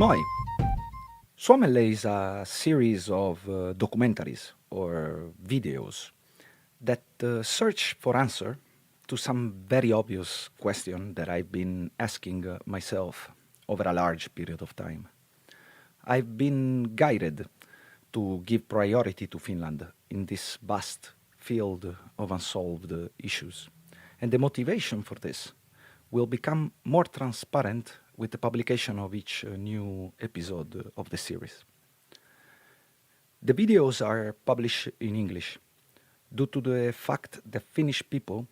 Moi! Suomelle is a series of documentaries or videos that search for answer to some very obvious question that I've been asking myself over a large period of time. I've been guided to give priority to Finland in this vast field of unsolved issues. And the motivation for this will become more transparent with the publication of each new episode of the series. The videos are published in English due to the fact that Finnish people,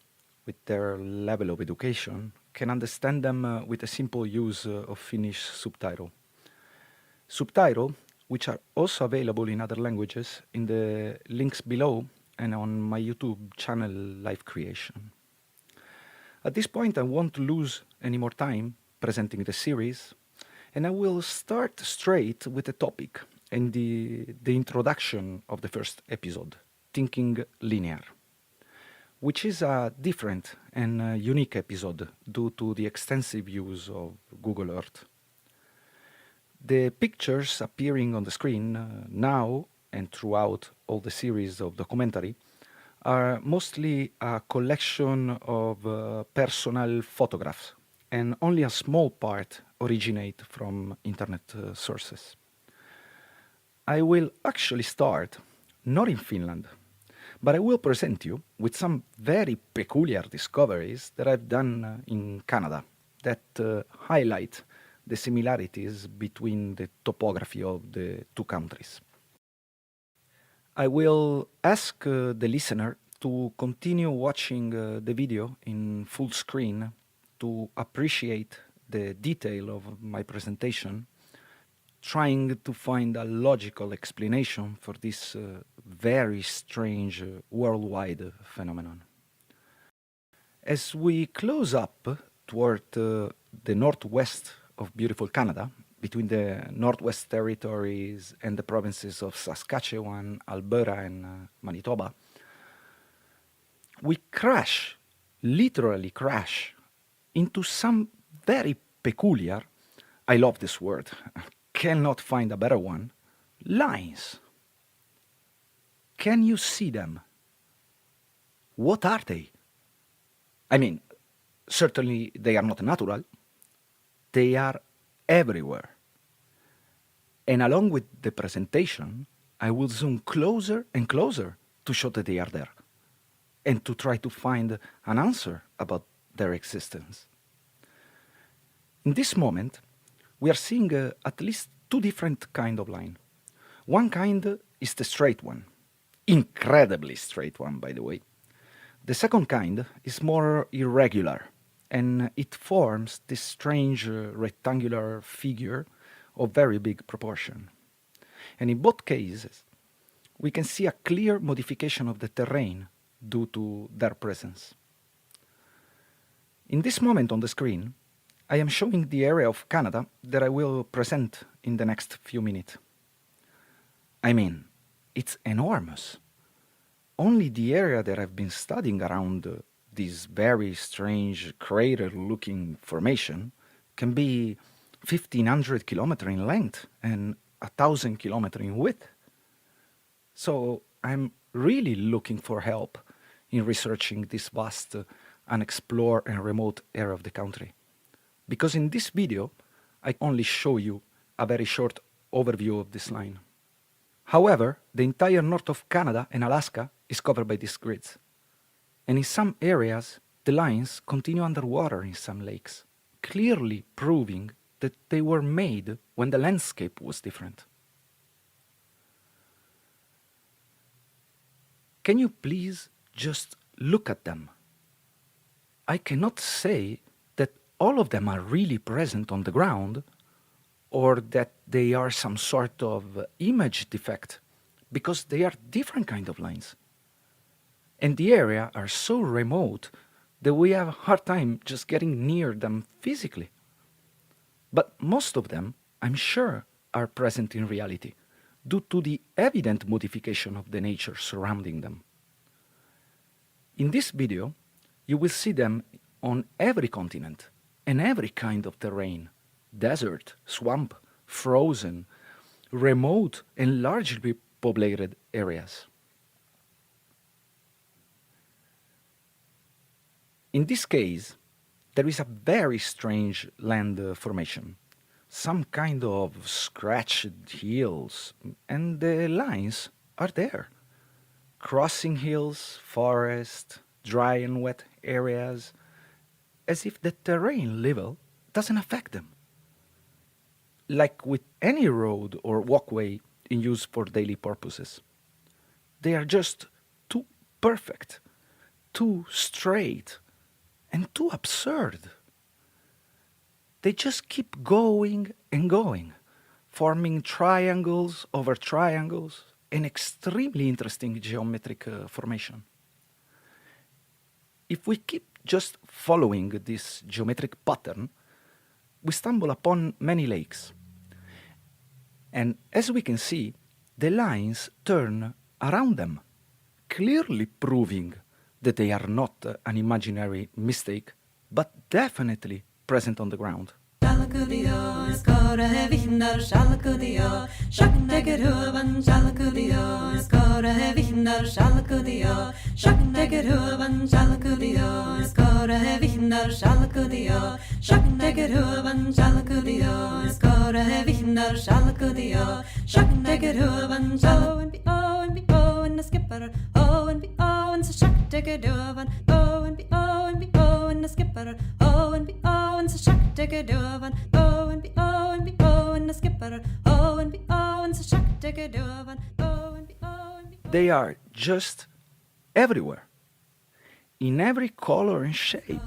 with their level of education, can understand them with a simple use of Finnish subtitle. Subtitle, which are also available in other languages, in the links below and on my YouTube channel Life Creation. At this point, I won't lose any more time presenting the series, and I will start straight with the topic and the introduction of the first episode, Thinking Linear, which is a different and unique episode due to the extensive use of Google Earth. The pictures appearing on the screen now and throughout all the series of documentary are mostly a collection of personal photographs, and only a small part originate from internet sources. I will actually start not in Finland, but I will present you with some very peculiar discoveries that I've done in Canada that highlight the similarities between the topography of the two countries. I will ask the listener to continue watching the video in full screen to appreciate the detail of my presentation, trying to find a logical explanation for this very strange worldwide phenomenon. As we close up toward the northwest of beautiful Canada, between the Northwest Territories and the provinces of Saskatchewan, Alberta, and Manitoba, we crash, literally crash, into some very peculiar, I love this word, cannot find a better one, lines. Can you see them? What are they? I mean, certainly they are not natural. They are everywhere. And along with the presentation, I will zoom closer and closer to show that they are there and to try to find an answer about their existence. In this moment, we are seeing at least two different kinds of line. One kind is the straight one, incredibly straight one, by the way. The second kind is more irregular, and it forms this strange rectangular figure of very big proportion. And in both cases, we can see a clear modification of the terrain due to their presence. In this moment on the screen, I am showing the area of Canada that I will present in the next few minutes. I mean, it's enormous. Only the area that I've been studying around this very strange crater-looking formation can be 1,500 kilometers in length and 1,000 kilometers in width. So I'm really looking for help in researching this vast, unexplored and remote area of the country. Because in this video, I only show you a very short overview of this line. However, the entire north of Canada and Alaska is covered by these grids. And in some areas, the lines continue underwater in some lakes, clearly proving that they were made when the landscape was different. Can you please just look at them? I cannot say that all of them are really present on the ground or that they are some sort of image defect, because they are different kind of lines. And the area are so remote that we have a hard time just getting near them physically. But most of them, I'm sure, are present in reality due to the evident modification of the nature surrounding them. In this video, you will see them on every continent and every kind of terrain, desert, swamp, frozen, remote, and largely populated areas. In this case, there is a very strange land formation, some kind of scratched hills, and the lines are there. Crossing hills, forest, dry and wet areas, as if the terrain level doesn't affect them. Like with any road or walkway in use for daily purposes. They are just too perfect, too straight, and too absurd. They just keep going and going, forming triangles over triangles, an extremely interesting geometric formation. If we keep just following this geometric pattern, we stumble upon many lakes. And as we can see, the lines turn around them, clearly proving that they are not an imaginary mistake, but definitely present on the ground. They are just everywhere, in every color and shape.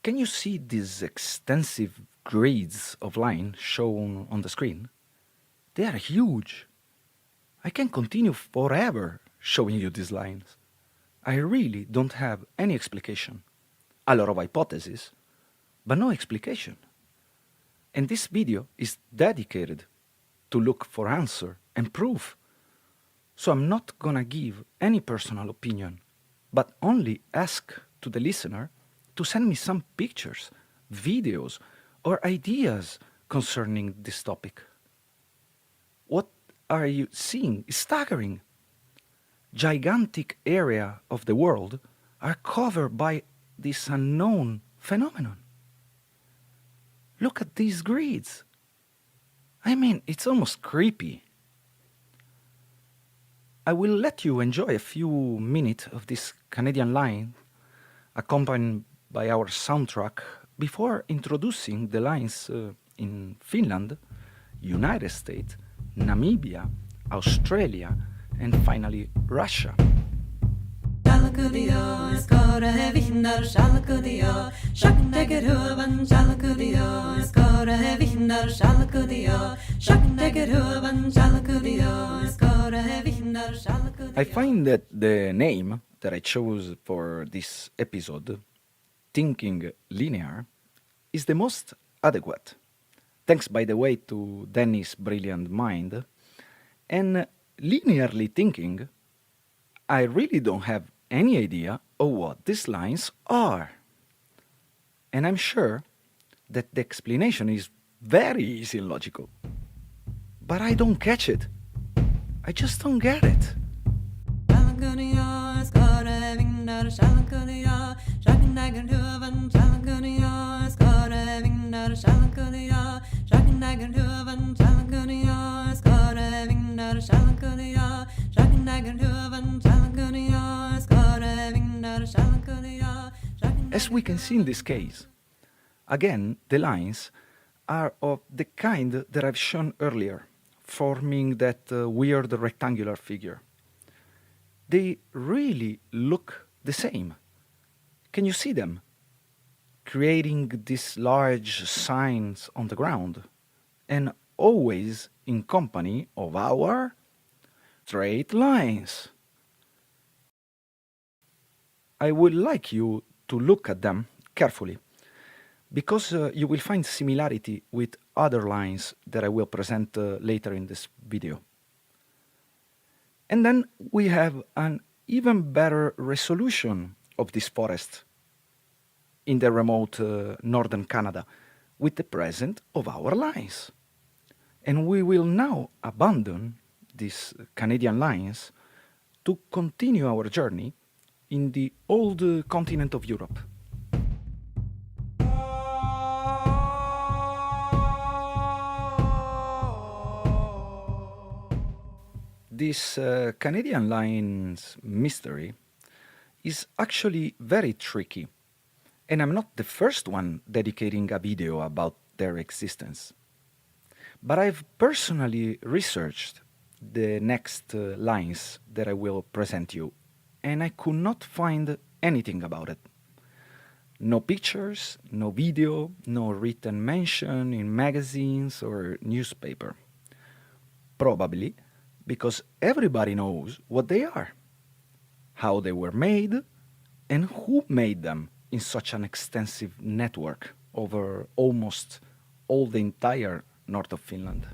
Can you see these extensive grids of line shown on the screen? They are huge. I can continue forever showing you these lines. I really don't have any explanation. A lot of hypotheses, but no explanation. And this video is dedicated to look for answer and proof. So I'm not gonna give any personal opinion, but only ask to the listener to send me some pictures, videos, or ideas concerning this topic. What are you seeing is staggering. Gigantic area of the world are covered by this unknown phenomenon. Look at these grids. I mean, it's almost creepy. I will let you enjoy a few minutes of this Canadian line, accompanied by our soundtrack, before introducing the lines in Finland, United States, Namibia, Australia, and finally Russia. I find that the name that I chose for this episode, Thinking Linear, is the most adequate. Thanks, by the way, to Danny's brilliant mind. And linearly thinking, I really don't have any idea of what these lines are. And I'm sure that the explanation is very easy and logical. But I don't catch it. I just don't get it. As we can see in this case, again, the lines are of the kind that I've shown earlier, forming that weird rectangular figure. They really look the same. Can you see them? Creating these large signs on the ground, and always in company of our straight lines. I would like you to look at them carefully because you will find similarity with other lines that I will present later in this video. And then we have an even better resolution of this forest in the remote northern Canada with the presence of our lines. And we will now abandon these Canadian lines to continue our journey in the old continent of Europe. This Canadian lines mystery is actually very tricky, and I'm not the first one dedicating a video about their existence. But I've personally researched the next lines that I will present you, and I could not find anything about it. No pictures, no video, no written mention in magazines or newspaper. Probably because everybody knows what they are, how they were made, and who made them in such an extensive network over almost all the entire north of Finland.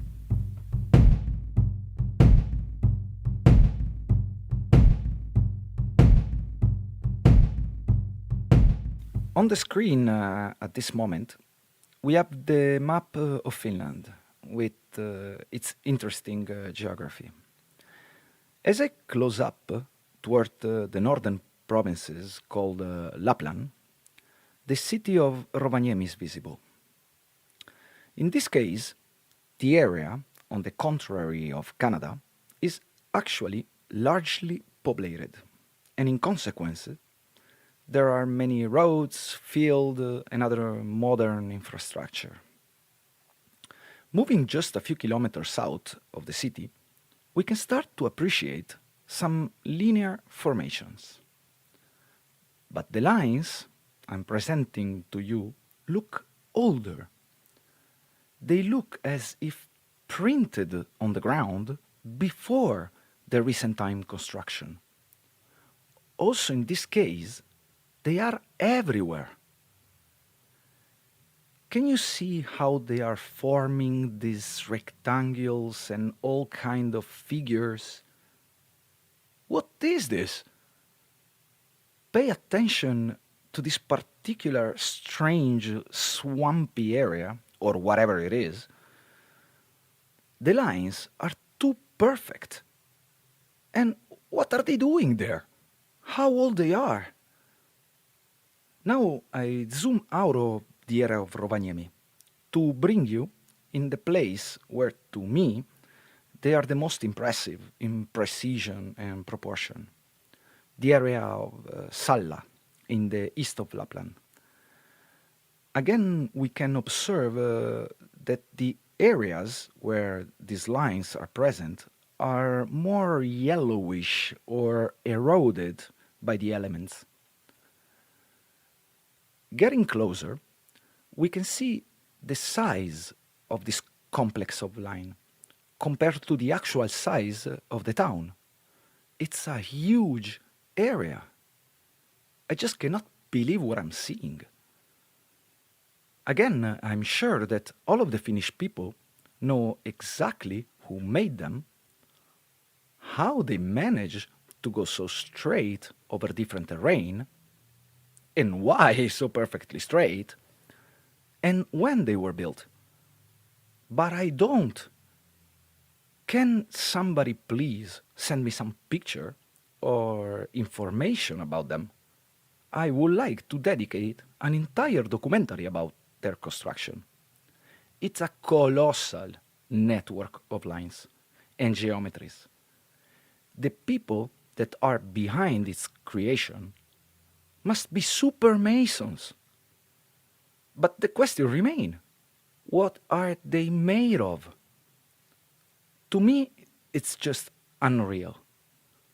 On the screen at this moment, we have the map of Finland with its interesting geography. As I close up toward the northern provinces called Lapland, the city of Rovaniemi is visible. In this case, the area, on the contrary of Canada, is actually largely populated, and in consequence, there are many roads, fields, and other modern infrastructure. Moving just a few kilometers south of the city, we can start to appreciate some linear formations. But the lines I'm presenting to you look older. They look as if printed on the ground before the recent time construction. Also in this case, they are everywhere. Can you see how they are forming these rectangles and all kind of figures? What is this? Pay attention to this particular strange swampy area, or whatever it is. The lines are too perfect. And what are they doing there? How old they are? Now I zoom out of the area of Rovaniemi to bring you in the place where, to me, they are the most impressive in precision and proportion. The area of Salla, in the east of Lapland. Again, we can observe that the areas where these lines are present are more yellowish or eroded by the elements. Getting closer, we can see the size of this complex of line compared to the actual size of the town. It's a huge area. I just cannot believe what I'm seeing. Again, I'm sure that all of the Finnish people know exactly who made them, how they managed to go so straight over different terrain, and why so perfectly straight, and when they were built. But I don't. Can somebody please send me some picture or information about them? I would like to dedicate an entire documentary about their construction. It's a colossal network of lines and geometries. The people that are behind its creation must be super masons. But the question remains, what are they made of? To me, it's just unreal.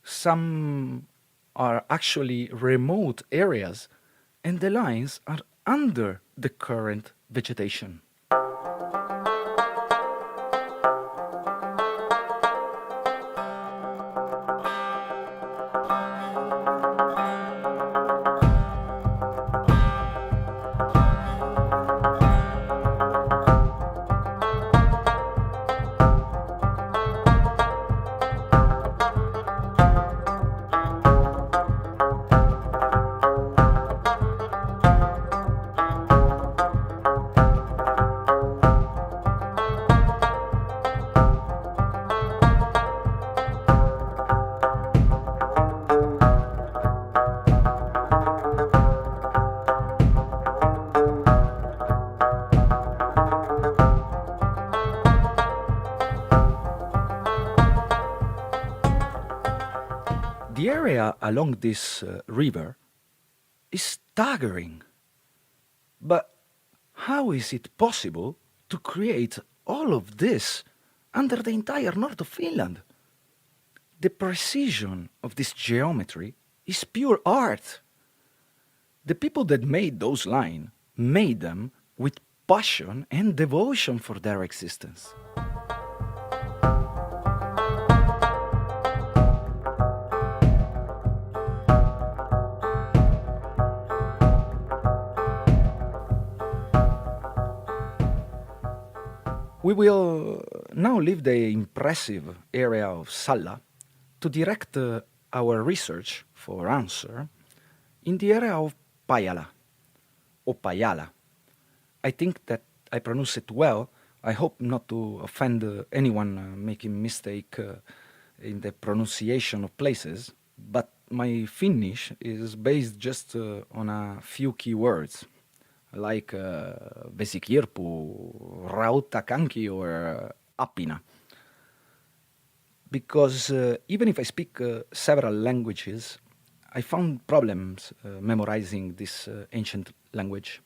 Some are actually remote areas, and the lines are under the current vegetation. The area along this river is staggering. But how is it possible to create all of this under the entire north of Finland? The precision of this geometry is pure art. The people that made those lines made them with passion and devotion for their existence. We will now leave the impressive area of Salla to direct our research for answer in the area of Pajala, or Pajala. I think that I pronounce it well. I hope not to offend anyone making mistake in the pronunciation of places, but my Finnish is based just on a few key words, like vesikirpu, rautakanki, or apina. Because even if I speak several languages, I found problems memorizing this ancient language.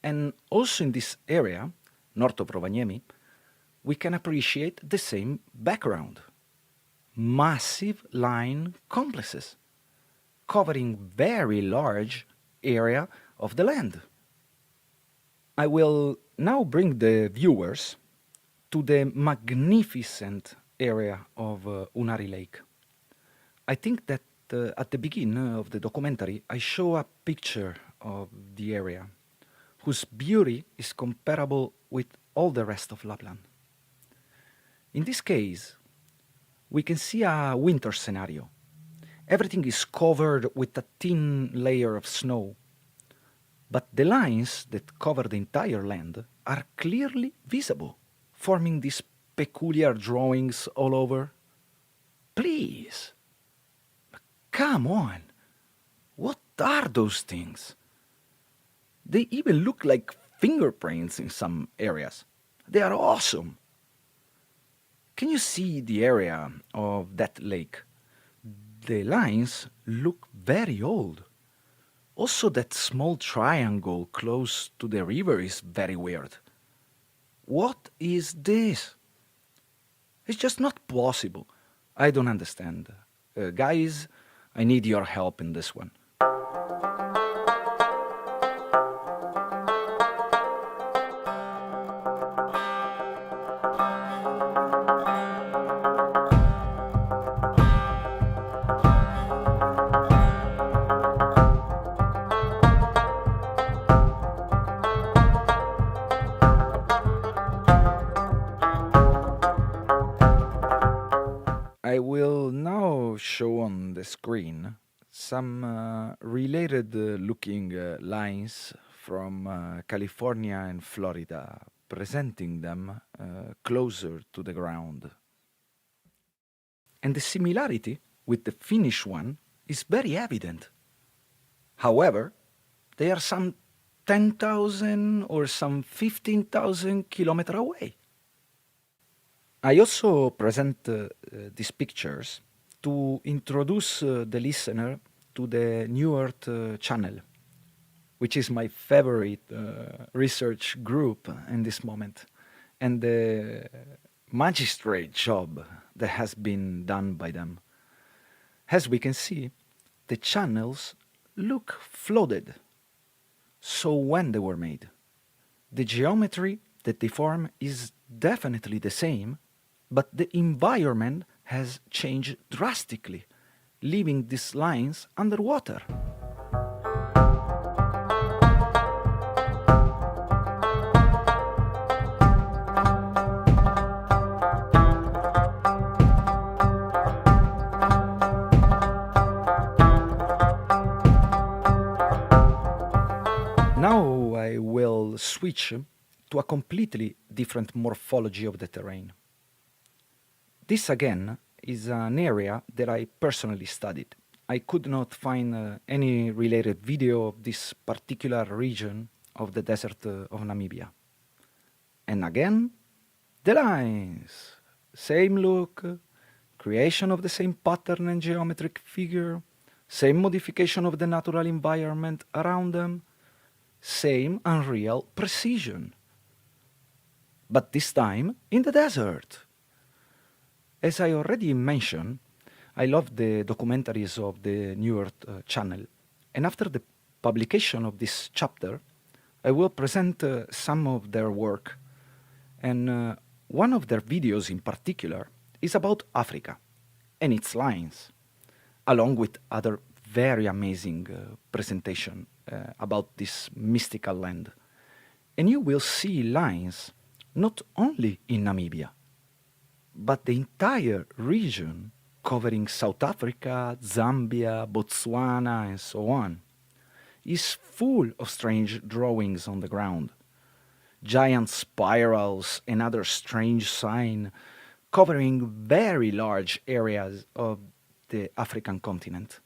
And also in this area, north of Rovaniemi, we can appreciate the same background. Massive line complexes, covering very large area of the land. I will now bring the viewers to the magnificent area of Unari Lake. I think that at the beginning of the documentary I show a picture of the area, whose beauty is comparable with all the rest of Lapland. In this case, we can see a winter scenario. Everything is covered with a thin layer of snow, but the lines that cover the entire land are clearly visible, forming these peculiar drawings all over. Please, come on, what are those things? They even look like fingerprints in some areas. They are awesome. Can you see the area of that lake? The lines look very old. Also, that small triangle close to the river is very weird. What is this? It's just not possible. I don't understand. Guys, I need your help in this one. I will now show on the screen some related looking lines from California and Florida, presenting them closer to the ground. And the similarity with the Finnish one is very evident. However, they are some 10,000 or some 15,000 kilometers away. I also present these pictures to introduce the listener to the New Earth channel, which is my favorite research group in this moment, and the magistrate job that has been done by them. As we can see, the channels look flooded. So when they were made, the geometry that they form is definitely the same, but the environment has changed drastically, leaving these lines underwater. Now I will switch to a completely different morphology of the terrain. This again is an area that I personally studied. I could not find any related video of this particular region of the desert of Namibia. And again, the lines. Same look, creation of the same pattern and geometric figure, same modification of the natural environment around them, same unreal precision. But this time in the desert. As I already mentioned, I love the documentaries of the New Earth channel, and after the publication of this chapter, I will present some of their work, and one of their videos in particular is about Africa and its lines, along with other very amazing presentation about this mystical land. And you will see lines not only in Namibia, but the entire region covering South Africa, Zambia, Botswana, and so on, is full of strange drawings on the ground. Giant spirals and other strange signs covering very large areas of the African continent.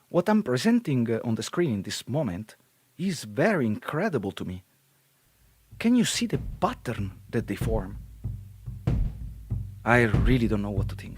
What I'm presenting on the screen in this moment is very incredible to me. Can you see the pattern that they form? I really don't know what to think.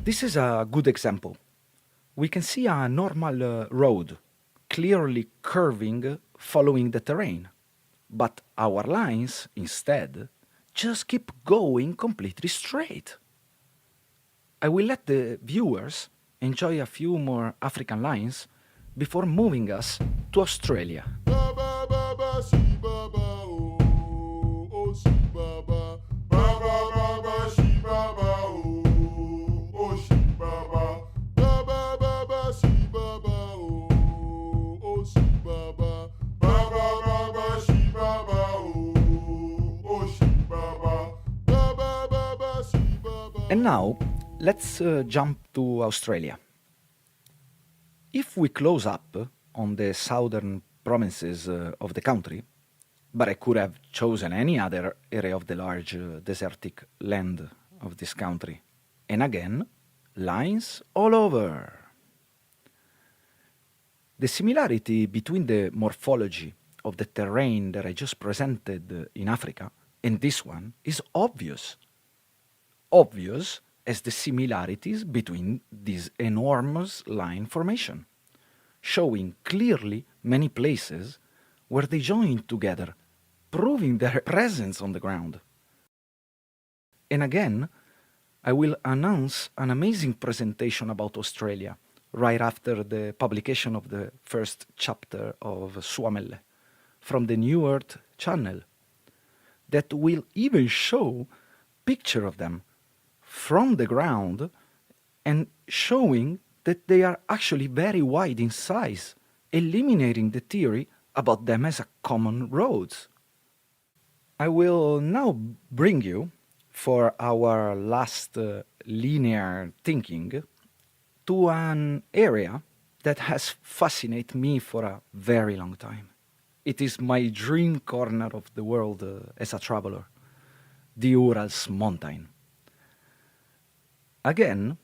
This is a good example. We can see a normal road, clearly curving following the terrain. But our lines, instead, just keep going completely straight. I will let the viewers enjoy a few more African lines before moving us to Australia. And now, let's jump to Australia. If we close up on the southern provinces of the country, but I could have chosen any other area of the large desertic land of this country. And again, lines all over. The similarity between the morphology of the terrain that I just presented in Africa and this one is obvious. Obvious as the similarities between this enormous line formation, showing clearly many places where they join together, proving their presence on the ground. And again, I will announce an amazing presentation about Australia right after the publication of the first chapter of Suomelle from the New Earth channel that will even show picture of them from the ground and showing that they are actually very wide in size, eliminating the theory about them as a common roads. I will now bring you, for our last linear thinking, to an area that has fascinated me for a very long time. It is my dream corner of the world as a traveler, the Urals mountain. Again,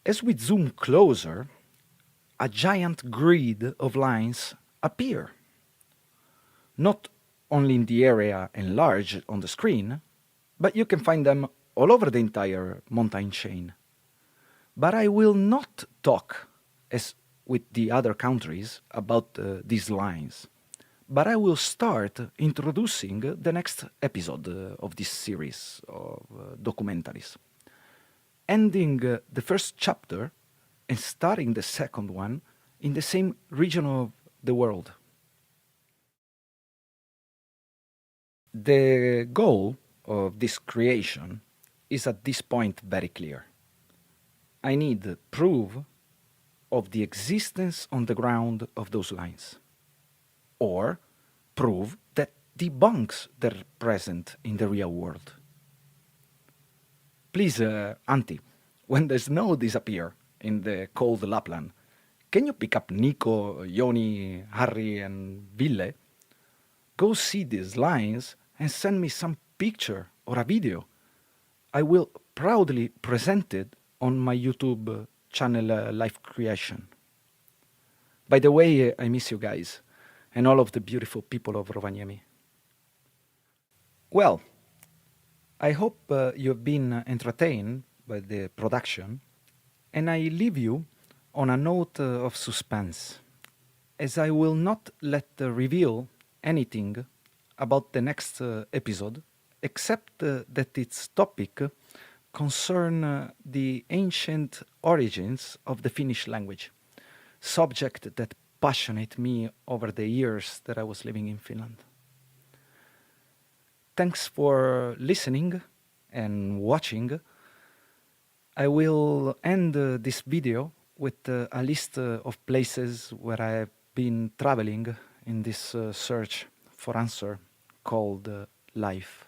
as we zoom closer, a giant grid of lines appear. Not only in the area enlarged on the screen, but you can find them all over the entire mountain chain. But I will not talk, as with the other countries, about these lines. But I will start introducing the next episode of this series of documentaries, ending the first chapter and starting the second one in the same region of the world. The goal of this creation is at this point very clear. I need proof of the existence on the ground of those lines, or proof that debunks their presence in the real world. Please, Auntie, when the snow disappear in the cold Lapland, can you pick up Nico, Yoni, Harry, and Ville? Go see these lines and send me some picture or a video. I will proudly present it on my YouTube channel Life Creation. By the way, I miss you guys and all of the beautiful people of Rovaniemi. Well, I hope you have been entertained by the production, and I leave you on a note of suspense, as I will not reveal anything about the next episode, except that its topic concern the ancient origins of the Finnish language, subject that passionate me over the years that I was living in Finland. Thanks for listening and watching. I will end this video with a list of places where I have been traveling in this search for answer called life.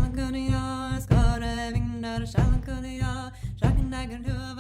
Shalankunia, skare vingnar, shalankunia, shakandagan huvan.